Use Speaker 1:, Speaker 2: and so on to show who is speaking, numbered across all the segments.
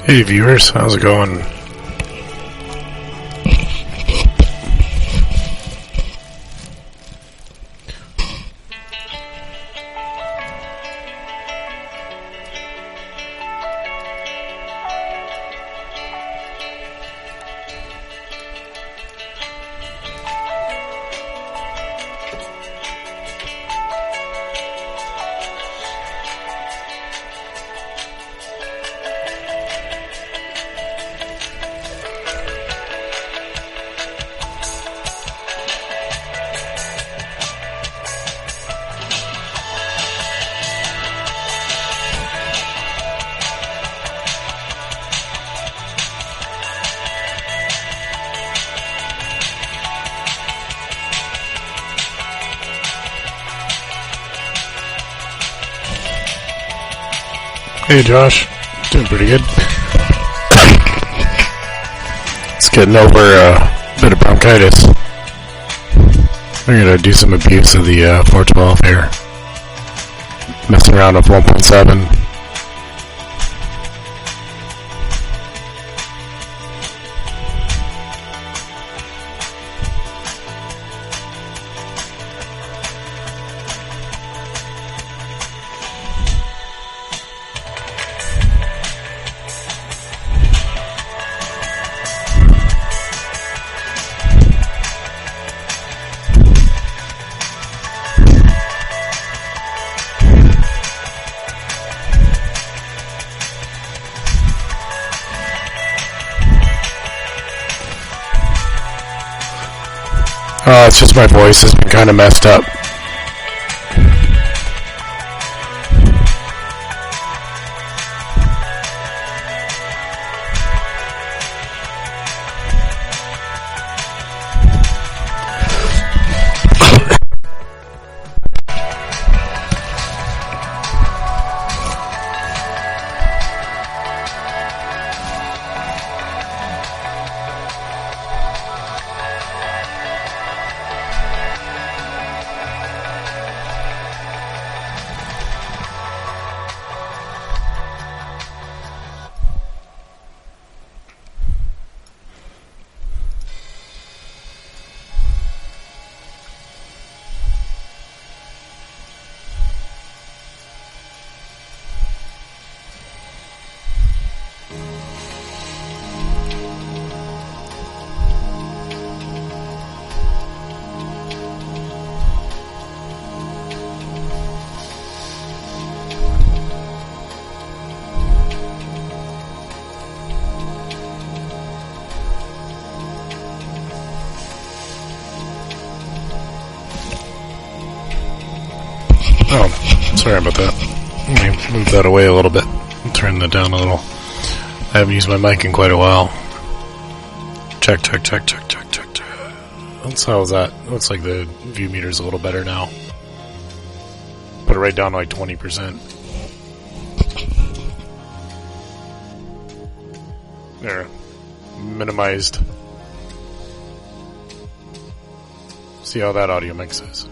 Speaker 1: Hey viewers, how's it going? Hey Josh, doing pretty good. It's getting over a bit of bronchitis. I'm gonna do some abuse of the 412 here. Messing around with 1.7. It's just my voice has been kind of messed up. Oh, sorry about that. Let me move that away a little bit. Turn that down a little. I haven't used my mic in quite a while. Check. How's that? Looks like the view meter's a little better now. Put it right down to like 20%. There. Minimized. See how that audio mixes.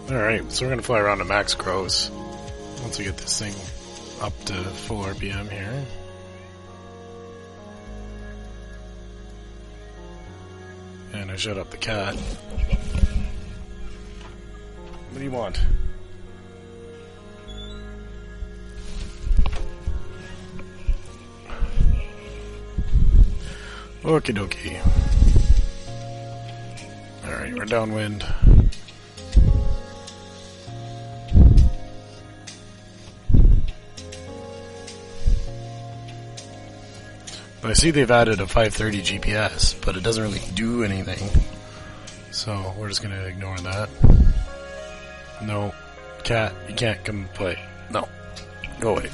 Speaker 1: Alright, so we're going to fly around to max gross once we get this thing up to full RPM here. And I shut up the cat. What do you want? Okie dokie. Alright, we're downwind. I see they've added a 530 GPS, but it doesn't really do anything. So we're just gonna ignore that. No. Cat, you can't come and play. No. Go away.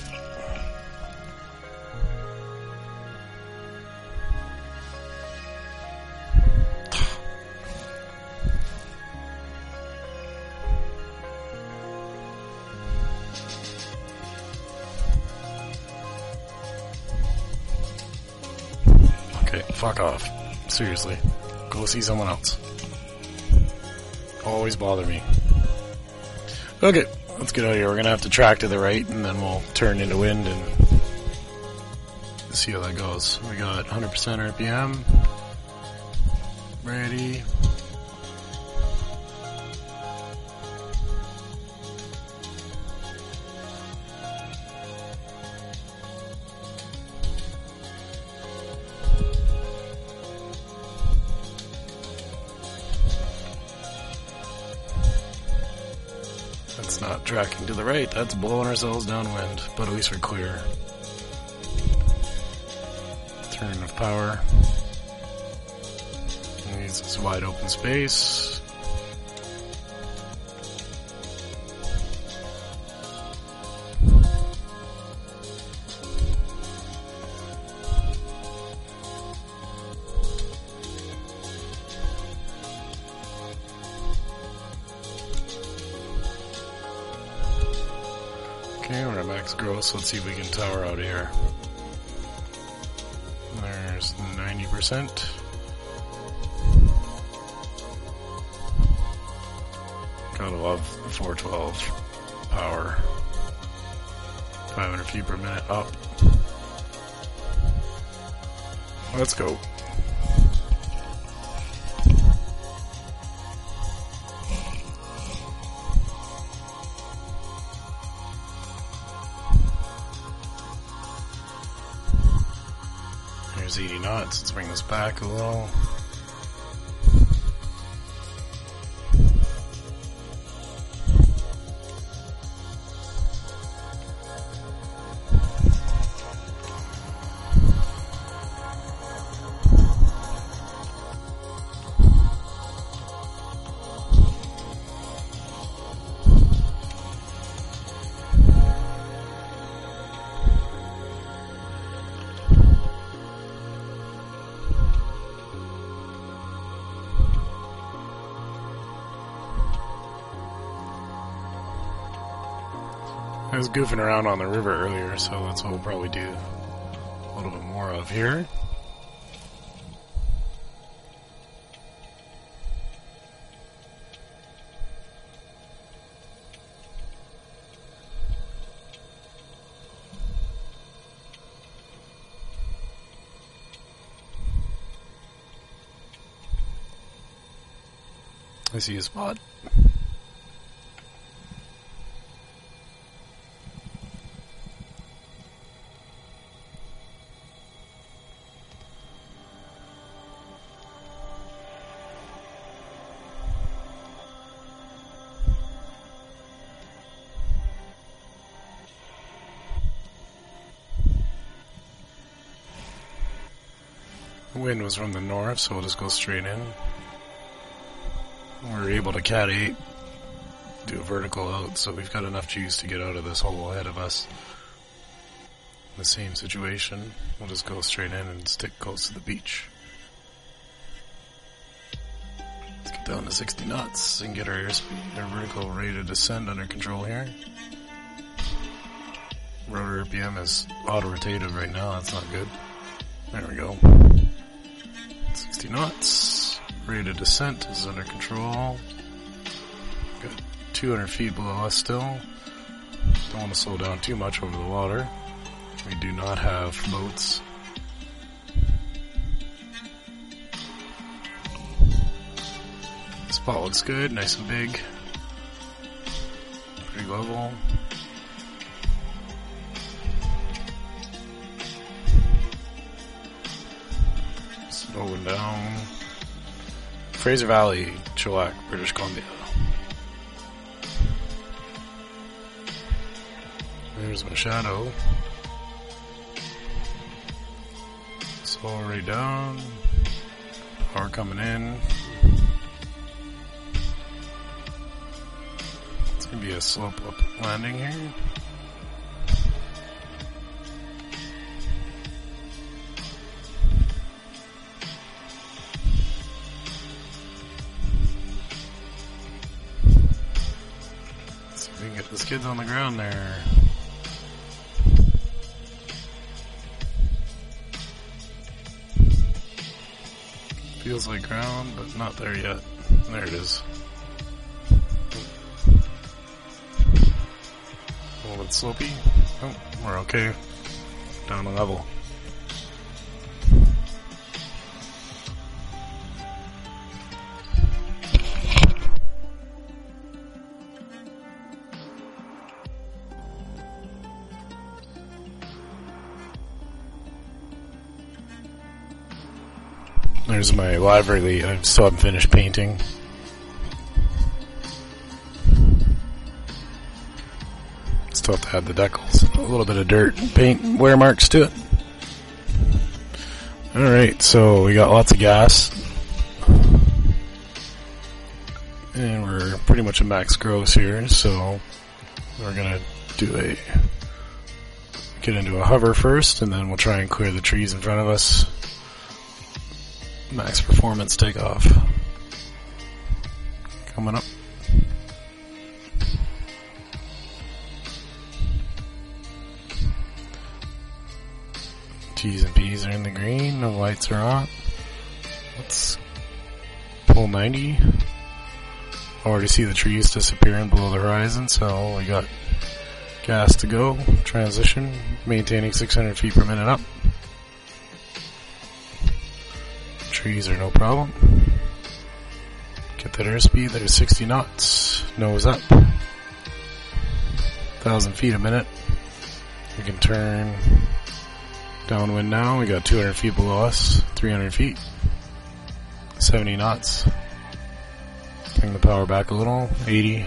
Speaker 1: fuck off. Seriously. Go see someone else. Always bother me. Okay, let's get out of here. We're gonna have to track to the right, and then we'll turn into wind and see how that goes. We got 100% RPM. Ready. That's not tracking to the right, that's blowing ourselves downwind, but at least we're clear. Turn of power. Needs this wide open space. Okay, we're at max gross. Let's see if we can tower out here. There's 90%. Gotta love the 412 power. 500 feet per minute up. Let's go. There's 80 knots. Let's bring this back a little. I was goofing around on the river earlier, so that's what we'll probably do a little bit more of here. I see a spot. The wind was from the north, so we'll just go straight in. We're able to cat 8, do a vertical out, so we've got enough juice to get out of this hole ahead of us. In the same situation, we'll just go straight in and stick close to the beach. Let's get down to 60 knots and get our airspeed, our vertical rate of descent under control here. Rotor RPM is auto-rotated right now, that's not good. There we go. 60 knots. Rate of descent is under control. Got 200 feet below us still. Don't want to slow down too much over the water. We do not have boats. Spot looks good, nice and big. Pretty level. Slowing down. Fraser Valley, Chilliwack, British Columbia. There's my shadow. Slow right down. Power coming in. It's gonna be a slope up landing here. We can get the skids on the ground there. Feels like ground, but not there yet. There it is. A little bit slopey. Oh, we're okay. Down a level. There's my library. I still haven't finished painting. Still have to add the decals. A little bit of dirt and paint wear marks to it. Alright, so we got lots of gas. And we're pretty much at max gross here, so we're gonna get into a hover first, and then we'll try and clear the trees in front of us. Max performance takeoff. Coming up. T's and P's are in the green, the lights are on. Let's pull 90. Already see the trees disappearing below the horizon, so we got gas to go. Transition, maintaining 600 feet per minute up. Trees are no problem. Get that airspeed, there's 60 knots. Nose up. 1,000 feet a minute. We can turn downwind now. We got 200 feet below us. 300 feet. 70 knots. Bring the power back a little. 80.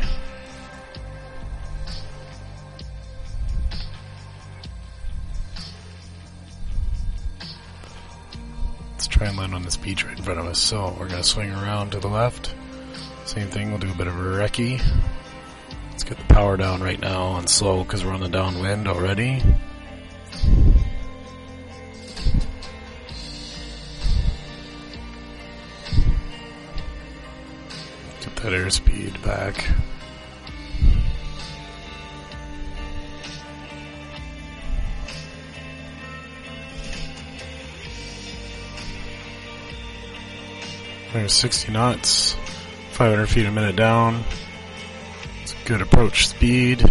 Speaker 1: Try and land on this beach right in front of us. So we're going to swing around to the left. Same thing, we'll do a bit of a recce. Let's get the power down right now on slow because we're on the downwind already. Get that airspeed back. There's 60 knots, 500 feet a minute down. It's a good approach speed.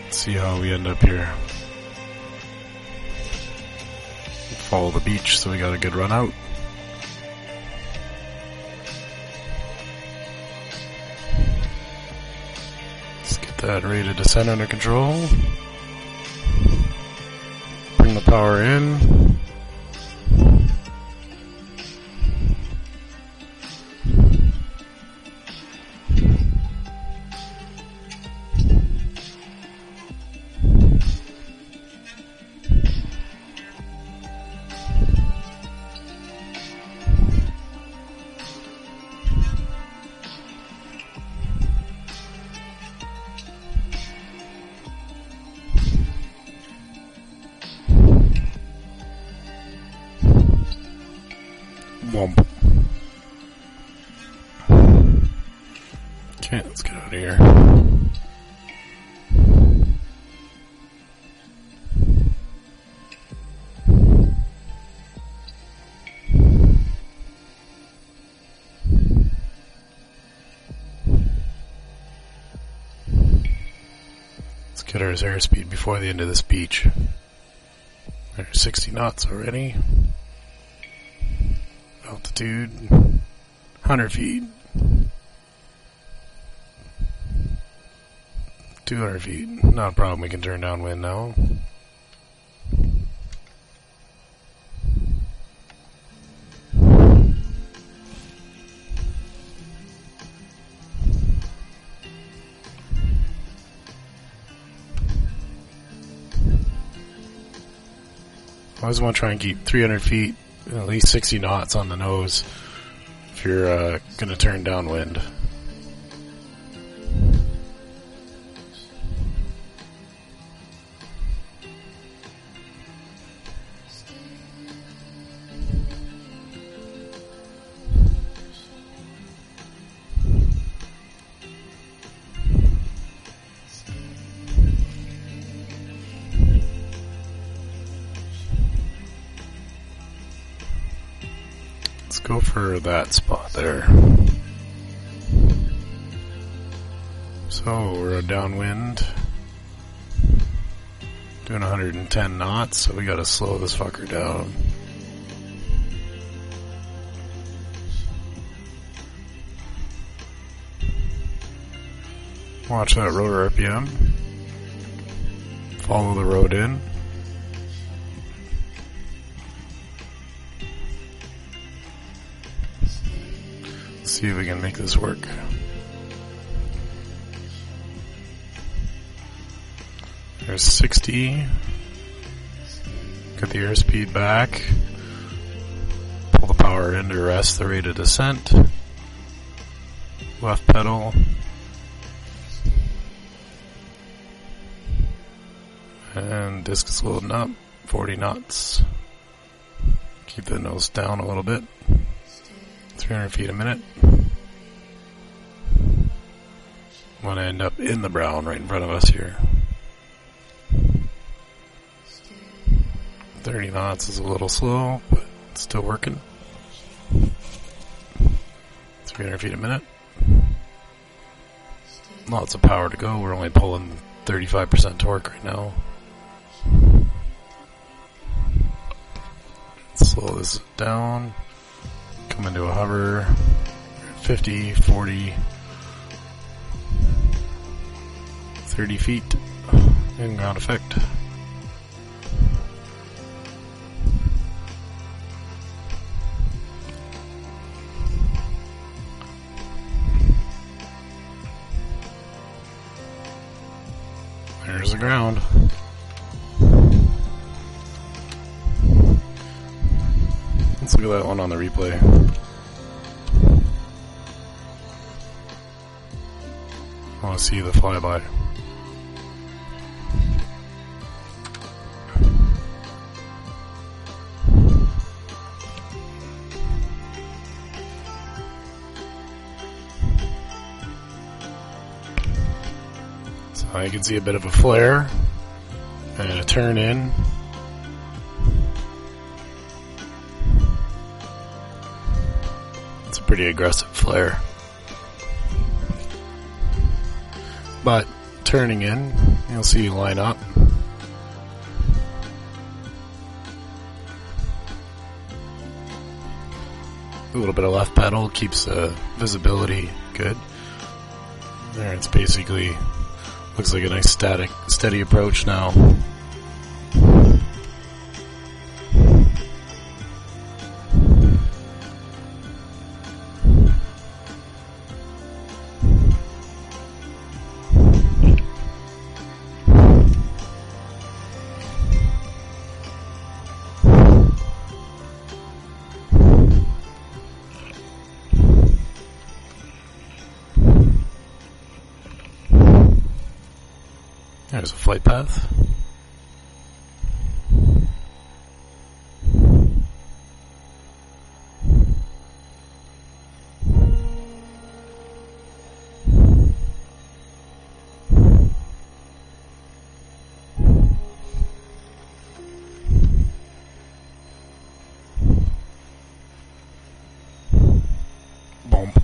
Speaker 1: Let's see how we end up here. Follow the beach, so we got a good run out. Let's get that rate of descent under control. Bring the power in. Womp. Okay, let's get out of here. Let's get our airspeed before the end of this beach. There's 60 knots already. Altitude 100 feet, 200 feet, not a problem, we can turn downwind now. I always want to try and keep 300 feet, at least 60 knots on the nose if you're going to turn downwind. go for that spot there. So we're downwind, doing 110 knots, so we gotta slow this fucker down. Watch that rotor RPM. Follow the road in. See if we can make this work. There's 60. Get the airspeed back. Pull the power in to rest the rate of descent. Left pedal. And disc is loading up. 40 knots. Keep the nose down a little bit. 300 feet a minute. Want to end up in the brown right in front of us here. 30 knots is a little slow, but it's still working. 300 feet a minute. Lots of power to go. We're only pulling 35% torque right now. Slow this down. Come into a hover. 50, 40, 30 feet in ground effect. There's the ground. Let's look at that one on the replay. I want to see the flyby. So you can see a bit of a flare and a turn in. It's a pretty aggressive flare. But turning in, you'll see you line up. A little bit of left pedal keeps the visibility good. There, it's basically looks like a nice steady approach now. There's a flight path. Bump.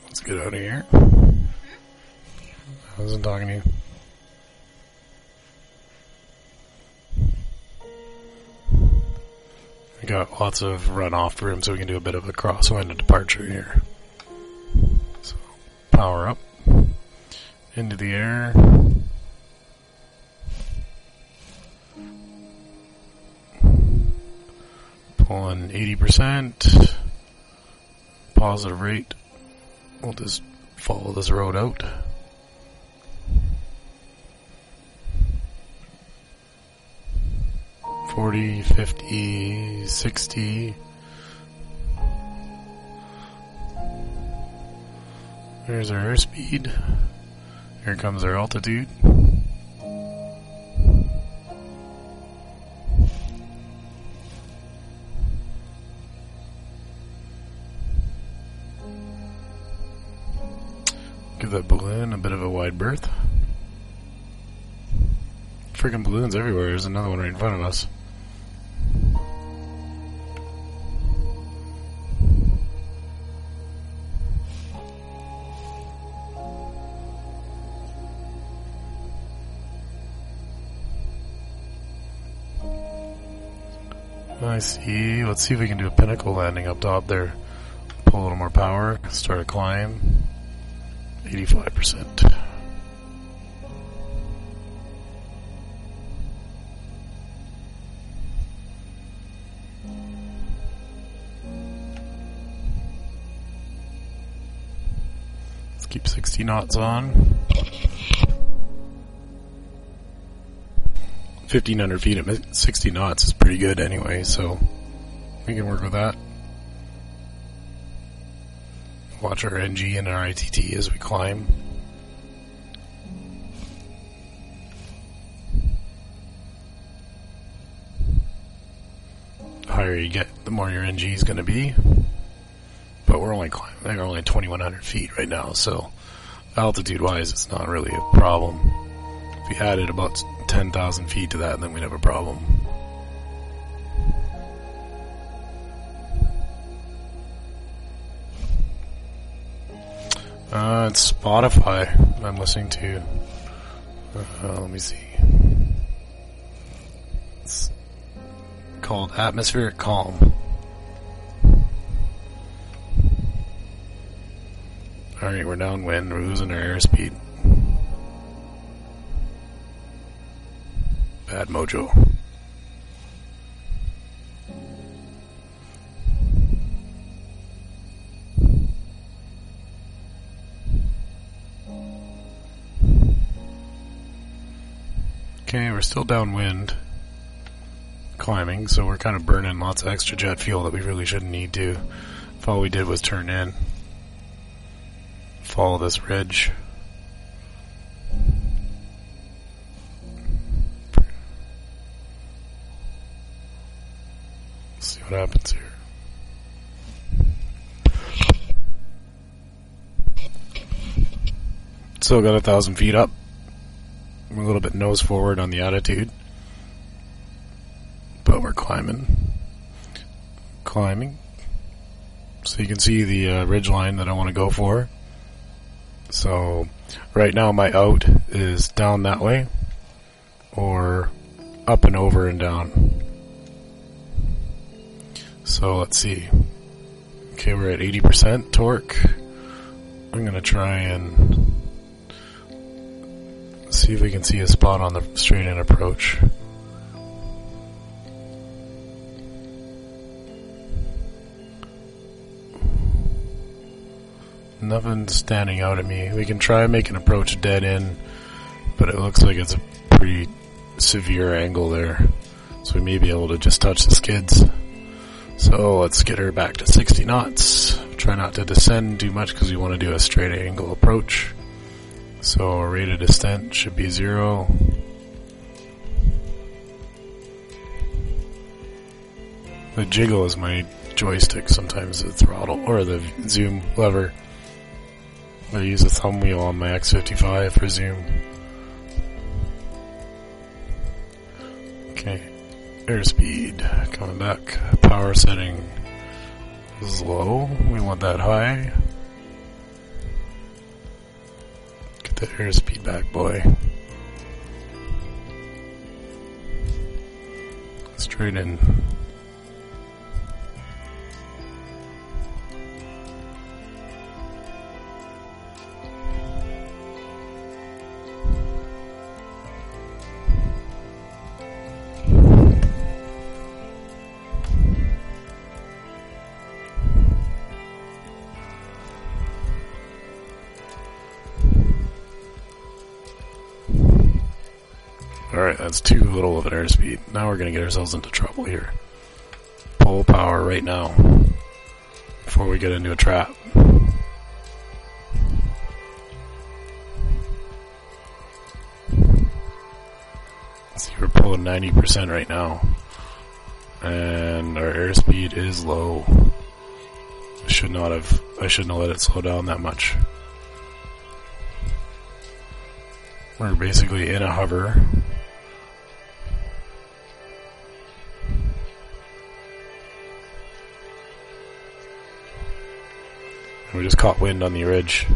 Speaker 1: Let's get out of here. I wasn't talking to you. We got lots of runoff room, so we can do a bit of a crosswind and departure here. So, power up. Into the air. Pulling 80%. Positive rate. We'll just follow this road out. $40, $50, $60. There's our airspeed. Here comes our altitude. Give that balloon a bit of a wide berth. freaking balloons everywhere. There's another one right in front of us. I see. Let's see if we can do a pinnacle landing up top there. Pull a little more power. Start a climb. 85%. Let's keep 60 knots on. 1,500 feet at 60 knots is pretty good anyway, so we can work with that. Watch our NG and our ITT as we climb. The higher you get, the more your NG is going to be. But we're only climbing, we're only 2,100 feet right now, so altitude-wise, it's not really a problem. If we added about 10,000 feet to that, then we'd have a problem. It's Spotify I'm listening to. Let me see. It's called Atmospheric Calm. Alright, we're downwind. We're losing our airspeed. Bad mojo. Okay, we're still downwind climbing, so we're kind of burning lots of extra jet fuel that we really shouldn't need to. If all we did was turn in, follow this ridge. Let's see what happens here. Still got 1,000 feet up. We're a little bit nose forward on the attitude, but we're climbing. So you can see the ridge line that I want to go for. So right now my out is down that way, or up and over and down. So let's see. Okay, we're at 80% torque. I'm going to try and see if we can see a spot on the straight in approach. Nothing's standing out at me. We can try and make an approach dead in, but it looks like it's a pretty severe angle there. So we may be able to just touch the skids. So let's get her back to 60 knots. Try not to descend too much because we want to do a straight angle approach. So our rate of descent should be 0. The jiggle is my joystick, sometimes the throttle, or the zoom lever. I use the thumb wheel on my X55 for zoom. Okay, airspeed, coming back, power setting is low, we want that high. The airspeed back, boy. Straight in. Alright, that's too little of an airspeed. Now we're going to get ourselves into trouble here. Pull power right now before we get into a trap. See, we're pulling 90% right now. And our airspeed is low. I shouldn't have let it slow down that much. We're basically in a hover. We just caught wind on the ridge.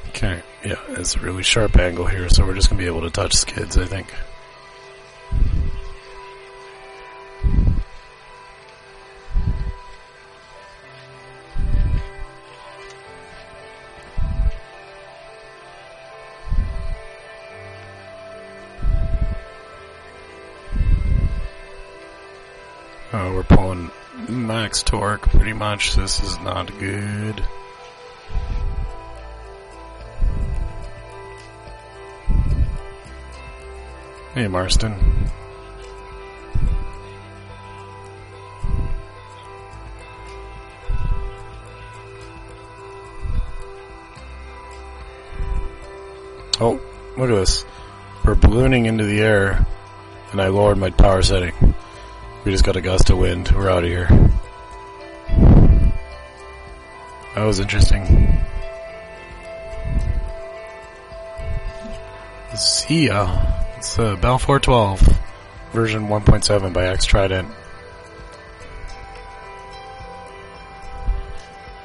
Speaker 1: Okay, yeah, it's a really sharp angle here, so we're just going to be able to touch skids, I think. We're pulling max torque pretty much. This is not good. Hey, Marston. Oh, look at this. We're ballooning into the air, and I lowered my power setting. We just got a gust of wind. We're out of here. That was interesting. See ya. It's the BH412 version 1.7 by X Trident.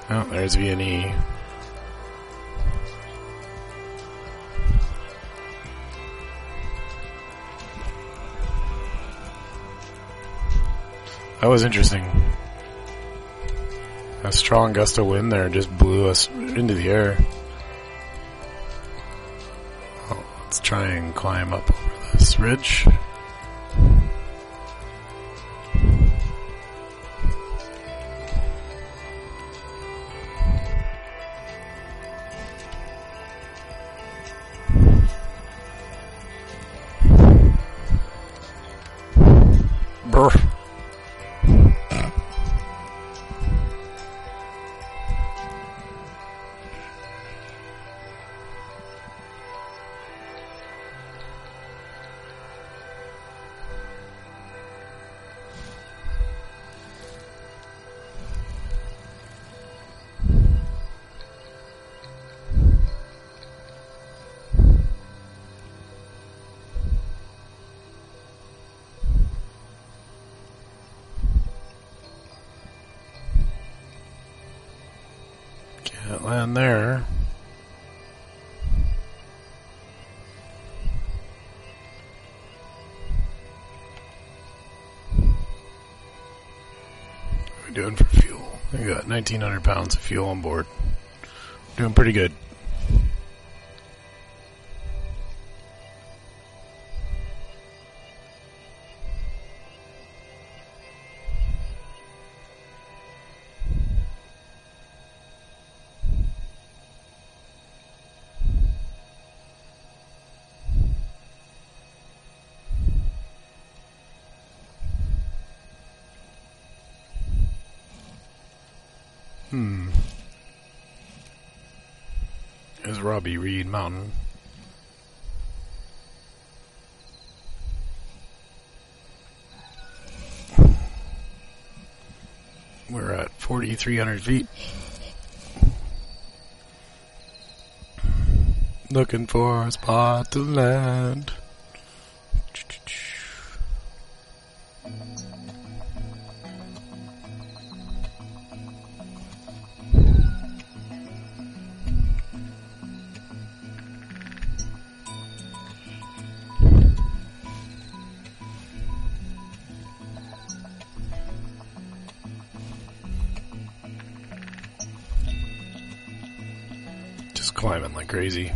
Speaker 1: Oh, there's V&E. That was interesting. A strong gust of wind there just blew us into the air. Oh, let's try and climb up over this ridge. Brr. Can't land there. What are we doing for fuel? We got 1,900 pounds of fuel on board. Doing pretty good. There's Robbie Reed Mountain. We're at 4,300 feet. Looking for a spot to land. Just climbing like crazy.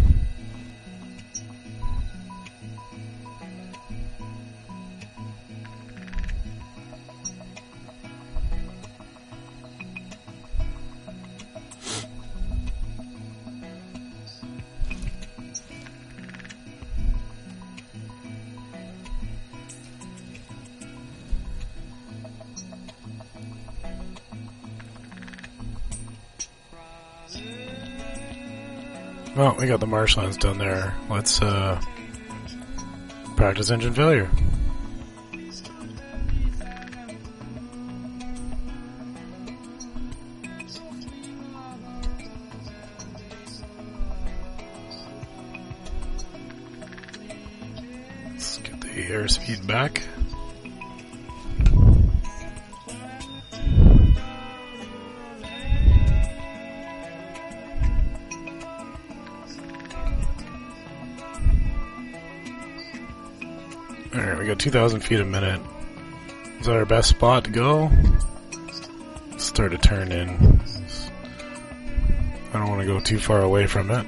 Speaker 1: Well, we got the marshlands down there. Let's practice engine failure. airspeed back. Alright, we got 2,000 feet a minute. Is that our best spot to go? Start to turn in. I don't want to go too far away from it.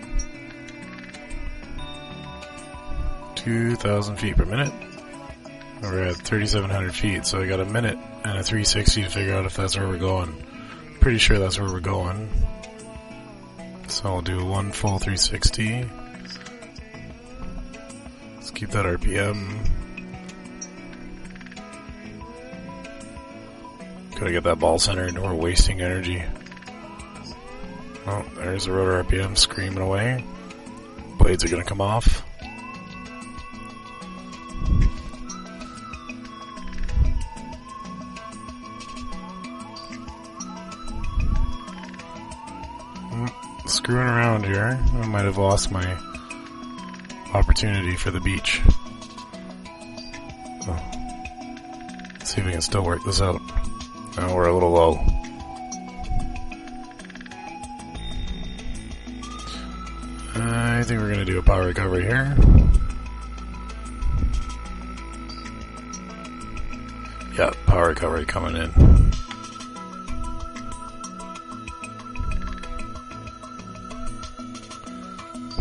Speaker 1: 2,000 feet per minute. We're at 3,700 feet, so I got a minute and a 360 to figure out if that's where we're going. Pretty sure that's where we're going. So I'll do one full 360. Let's keep that RPM. Gotta get that ball centered, we're wasting energy. Oh, there's the rotor RPM screaming away. Blades are gonna come off. Screwing around here. I might have lost my opportunity for the beach. So, let's see if we can still work this out. Oh, we're a little low. I think we're going to do a power recovery here. Yeah, power recovery coming in.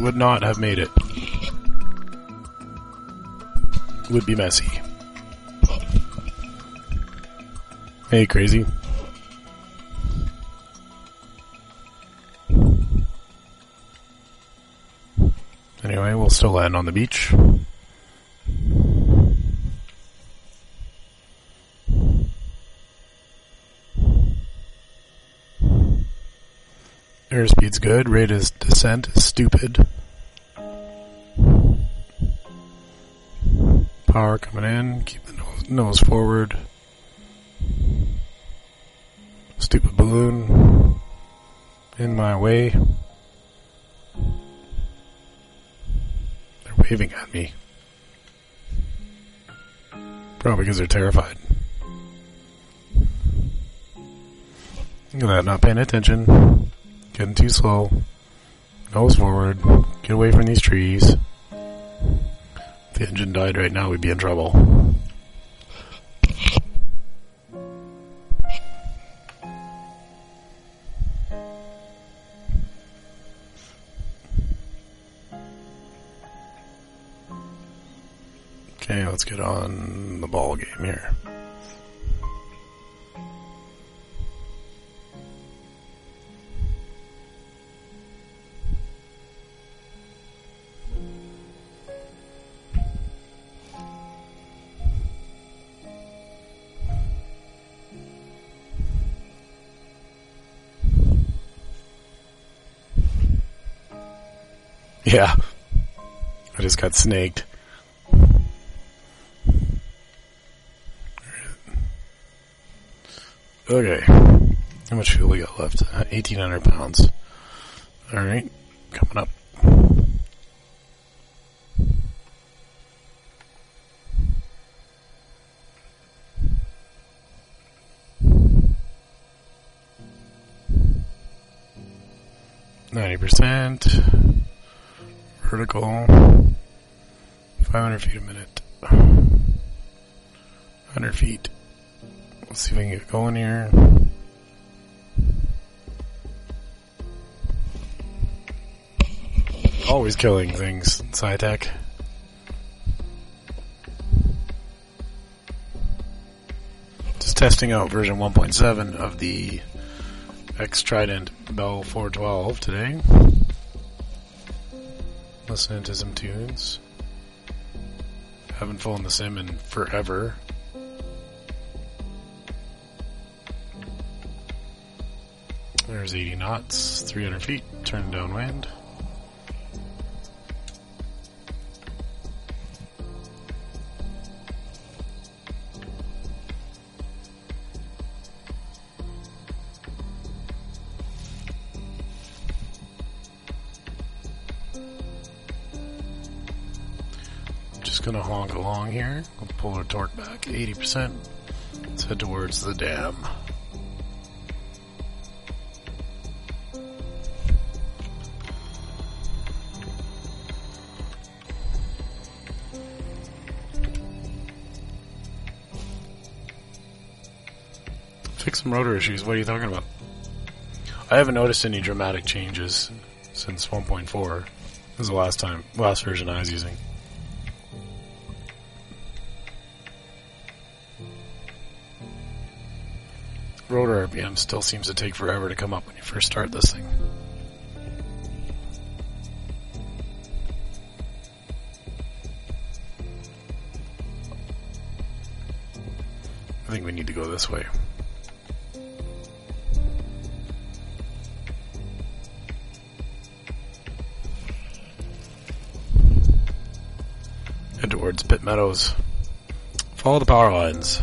Speaker 1: Would not have made it. Would be messy. Hey, crazy. Anyway, we'll still land on the beach. Airspeed's good. Rate of descent is stupid. Power coming in. Keep the nose forward. Stupid balloon. In my way. They're waving at me. Probably because they're terrified. Look at that, not paying attention. Getting too slow. Nose forward. Get away from these trees. If the engine died right now, we'd be in trouble. Okay, let's get on the ball game here. Yeah, I just got snaked. Okay, how much fuel we got left? 1,800 pounds. Alright, coming up. %. Vertical. 500 feet a minute. 100 feet. Let's see if I can get going here. Always killing things, SciTech. Just testing out version 1.7 of the X-Trident BH412 today. Listening to some tunes. Haven't flown the sim in forever. There's 80 knots, 300 feet, turning downwind. Just gonna honk along here. We'll pull our torque back 80%. Let's head towards the dam. Fix some rotor issues. What are you talking about? I haven't noticed any dramatic changes since 1.4. This is the last version I was using. Rotor RPM still seems to take forever to come up when you first start this thing. I think we need to go this way. Head towards Pit Meadows. Follow the power lines.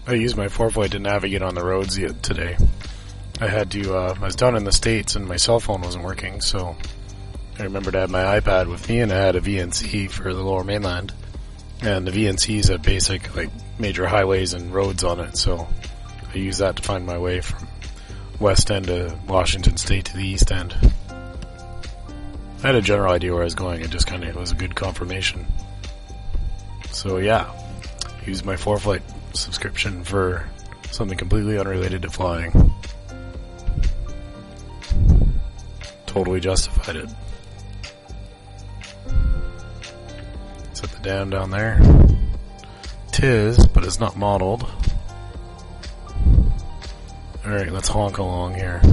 Speaker 1: I used my 4-foot to navigate on the roads today. I had to, I was down in the States and my cell phone wasn't working, so I remembered I had my iPad with me and I had a VNC for the Lower Mainland. And the VNCs have basic, like, major highways and roads on it, so I used that to find my way from West End to Washington State to the East End. I had a general idea where I was going, it just kind of was a good confirmation. So yeah, used my 4-flight subscription for something completely unrelated to flying. Totally justified it. Set the dam down there. Tis, but it's not modeled. Alright, let's honk along here.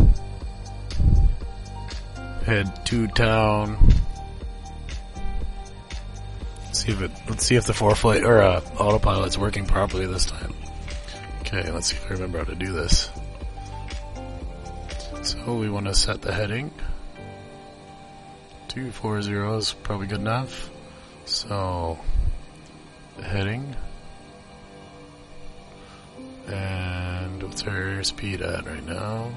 Speaker 1: Head to town. Let's see if the 4-flight or autopilot's working properly this time. Okay, let's see if I remember how to do this. So we want to set the heading. 240 is probably good enough. So the heading. And what's our airspeed at right now?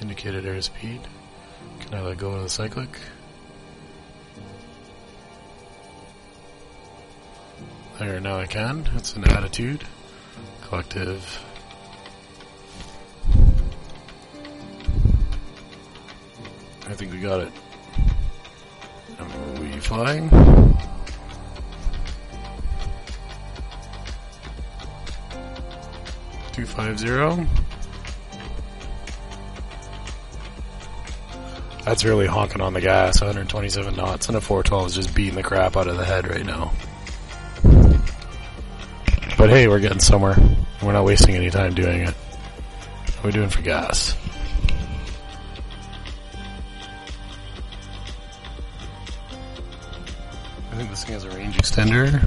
Speaker 1: Indicated airspeed. Can I let go of the cyclic? There, now I can. It's an attitude. Collective. I think we got it. And are we flying? .250. That's really honking on the gas. 127 knots, and a 412 is just beating the crap out of the head right now. But hey, we're getting somewhere. We're not wasting any time doing it. What are we doing for gas? I think this thing has a range extender.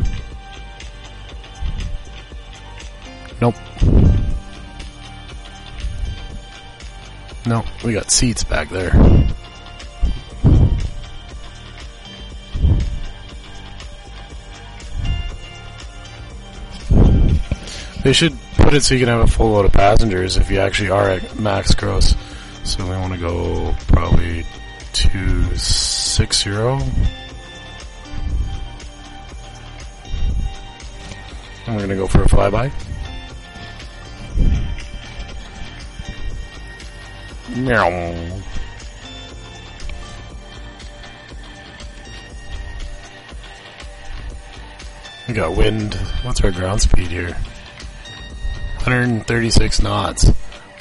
Speaker 1: Nope. No, we got seats back there. They should put it so you can have a full load of passengers if you actually are at max gross. So we want to go probably 260. And we're going to go for a flyby. Meow. We got wind. What's our ground speed here? 136 knots.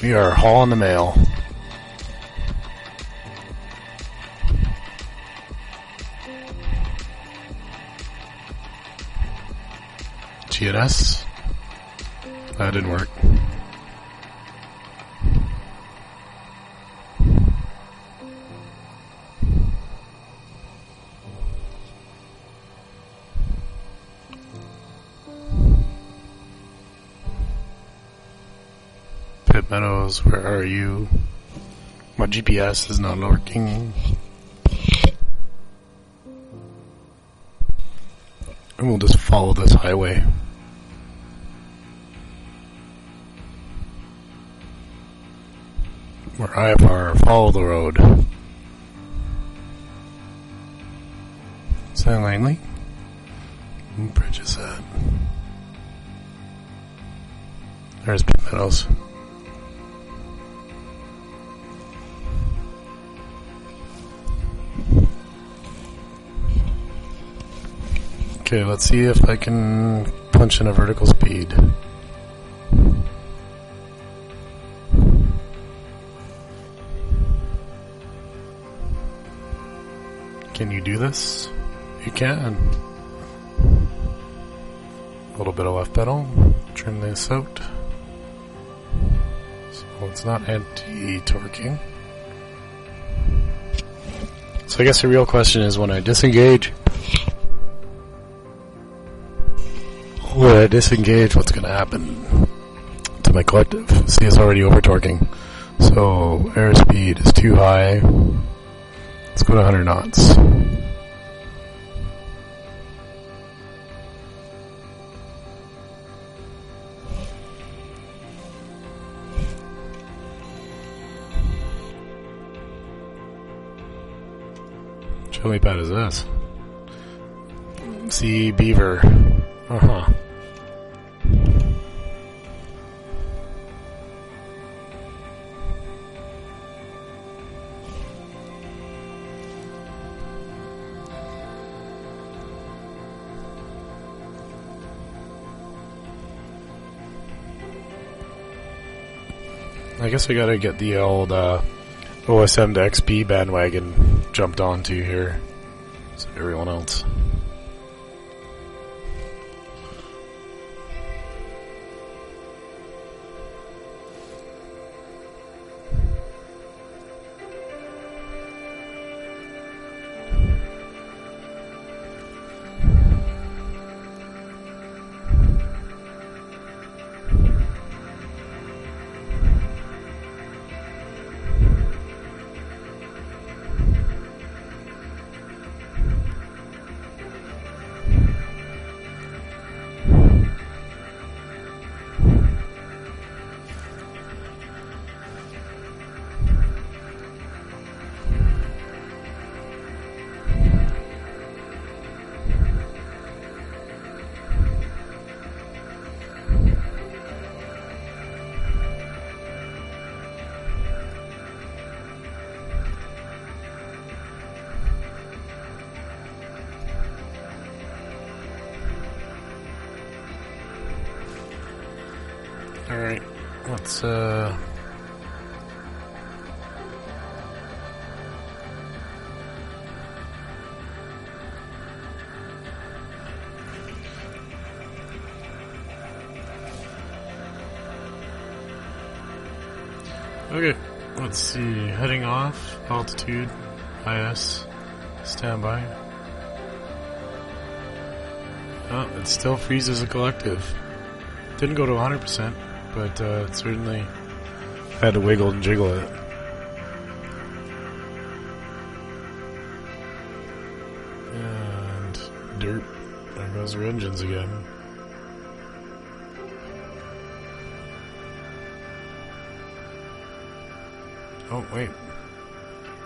Speaker 1: We are hauling the mail. GNS. That didn't work. Pit Meadows, where are you? My GPS is not working. And we'll just follow this highway. Or IFR, follow the road. San Langley? What bridge is that? There's Pit Meadows. Okay, let's see if I can punch in a vertical speed. Can you do this? You can. A little bit of left pedal. Trim this out. So it's not anti-torquing. So I guess the real question is when I disengage, what's going to happen to my collective? See, it's already over-torquing. So airspeed is too high. Let's go to 100 knots. Which helipad is this? See, Beaver. Uh-huh. I guess I gotta get the old OSM to XP bandwagon jumped onto here. So everyone else. Alright, let's okay, let's see, heading off, altitude, IS, standby. Oh, it still freezes a collective. Didn't go to 100%, but it certainly had to wiggle and jiggle it. And derp, there goes our engines again. Oh, wait.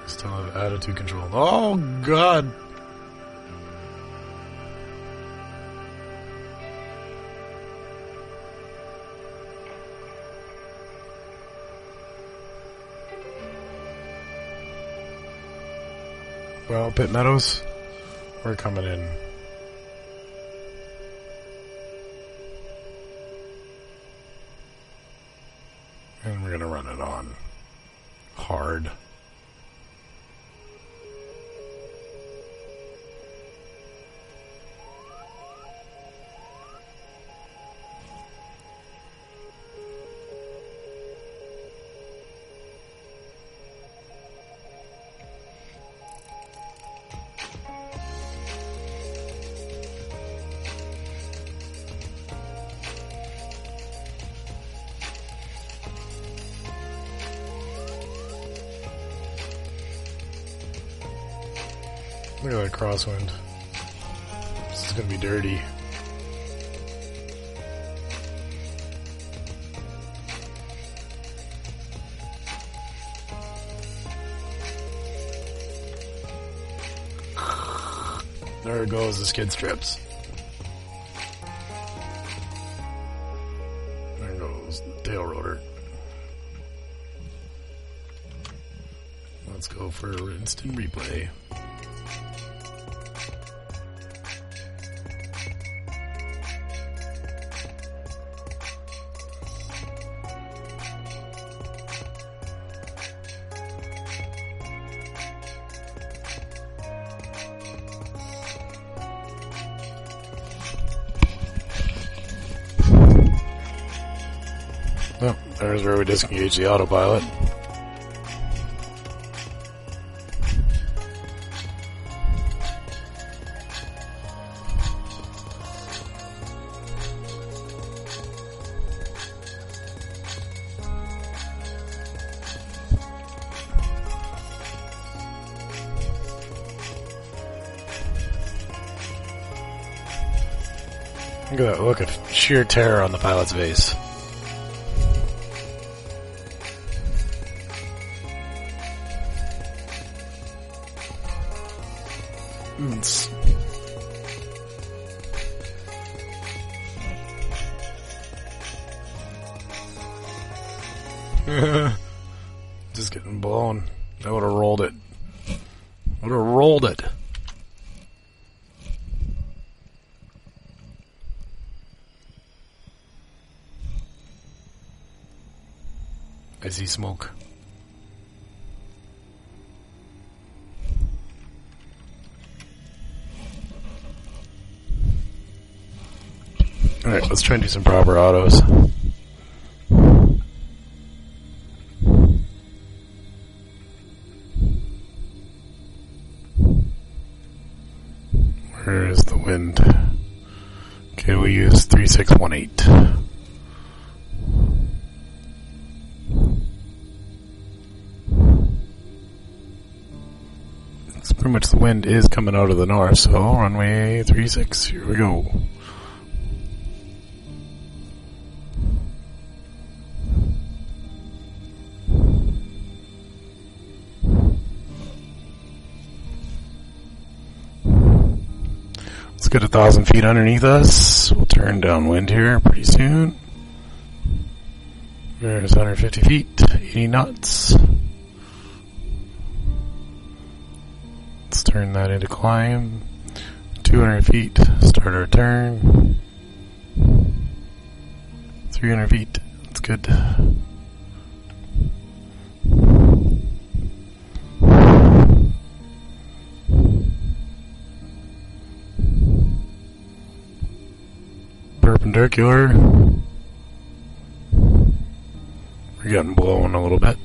Speaker 1: Still have attitude control. Oh, God! Well, Pit Meadows, we're coming in. And we're gonna run it on hard. Look at that crosswind. This is gonna be dirty. There goes the skid strips. There goes the tail rotor. Let's go for instant replay. Oh, there's where we disengage the autopilot. Look at that, look at sheer terror on the pilot's face. Just getting blown. I would have rolled it. Would have rolled it. I see smoke. Alright, let's try and do some proper autos. Where is the wind? Okay, we use 3618. It's pretty much the wind is coming out of the north, so runway 36, here we go. Let's get 1,000 feet underneath us. We'll turn downwind here pretty soon. There's 150 feet, 80 knots. Let's turn that into climb. 200 feet, start our turn. 300 feet, that's good. Perpendicular. We're getting blown a little bit.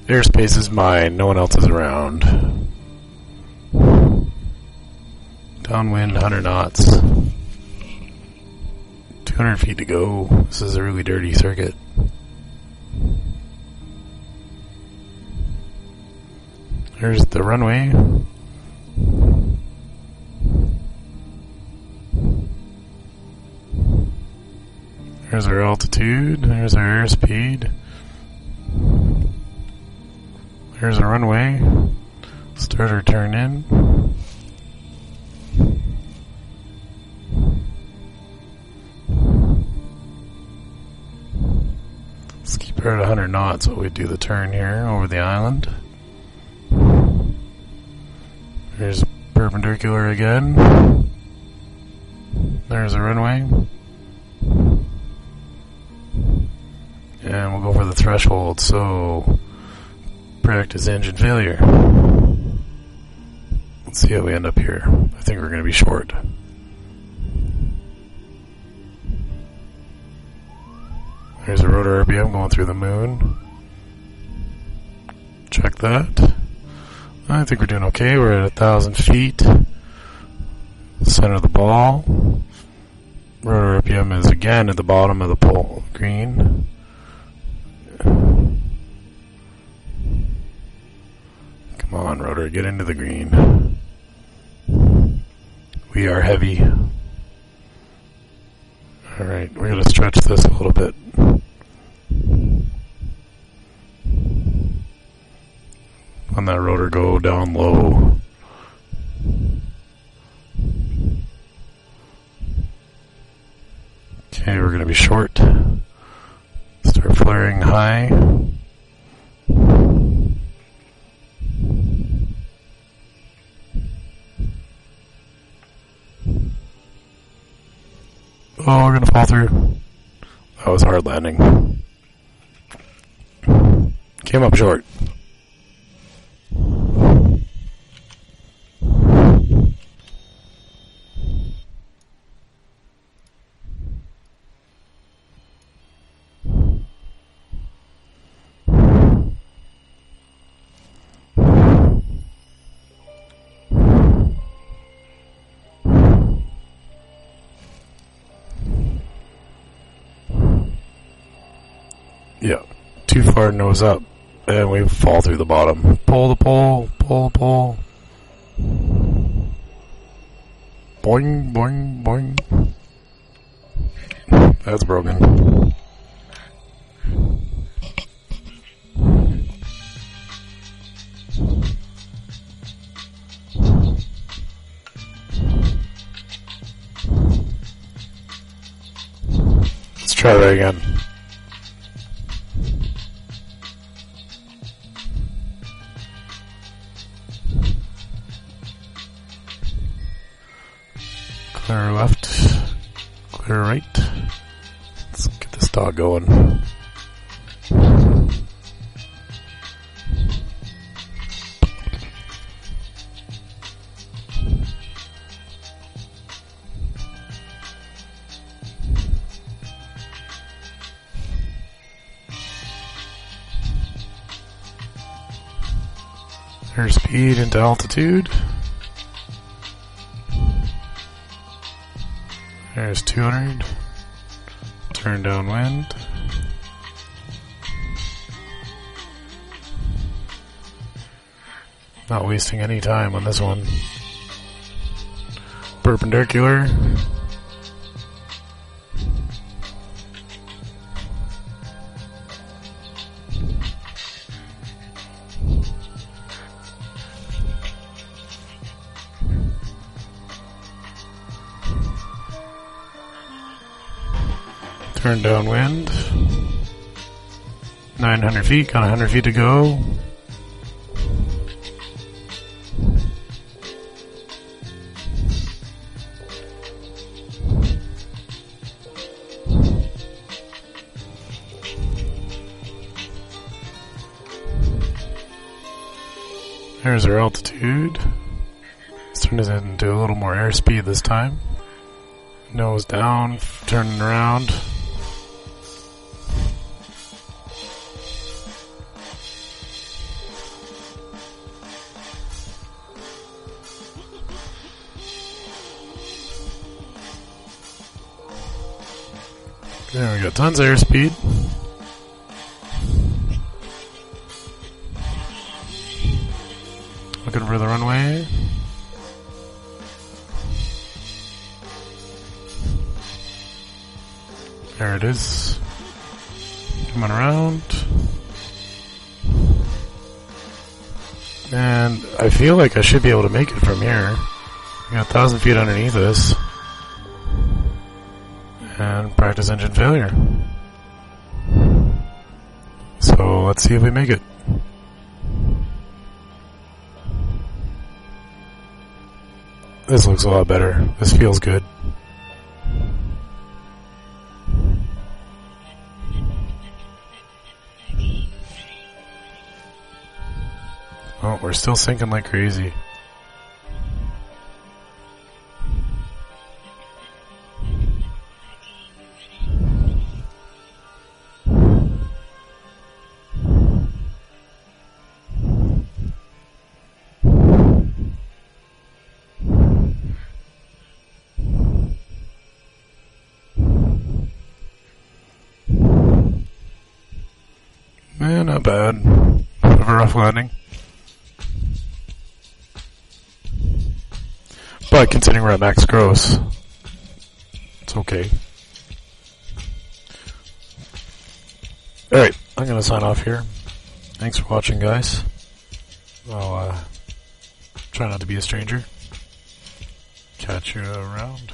Speaker 1: Airspace is mine, no one else is around. Downwind, 100 knots. 200 feet to go. This is a really dirty circuit. There's the runway. There's our altitude. There's our airspeed. There's our runway. Start our turn in. Let's keep her at 100 knots while we do the turn here over the island. There's perpendicular again. There's a runway. And we'll go for the threshold, so practice engine failure. Let's see how we end up here. I think we're going to be short. There's a rotor RPM going through the moon. Check that. I think we're doing okay. We're at 1,000 feet. Center of the ball. Rotor RPM is again at the bottom of the pole. Green. Come on, rotor, get into the green. We are heavy. Alright, we're going to stretch this a little bit. never go down low. Okay, we're going to be short. Start flaring high. Oh, we're going to fall through. That was a hard landing. Came up short. Yeah, too far nose up, and we fall through the bottom. Pull the pole, pull the pole. Boing, boing, boing. That's broken. Let's try that again. Clear left, clear right. Let's get this dog going. Airspeed into altitude. There's 200. Turn downwind. Not wasting any time on this one. Perpendicular. Turn downwind. 900 feet, got 100 feet to go. There's our altitude. Let's turn it into a little more airspeed this time. Nose down, turning around. There we go, tons of airspeed. Looking for the runway. There it is. Coming around. And I feel like I should be able to make it from here. We got 1,000 feet underneath us. And practice engine failure. So let's see if we make it. This looks a lot better. This feels good. Oh, we're still sinking like crazy. Not bad. Bit of a rough landing. But considering we're at max gross, it's okay. Alright, I'm going to sign off here. Thanks for watching, guys. I'll try not to be a stranger. Catch you around.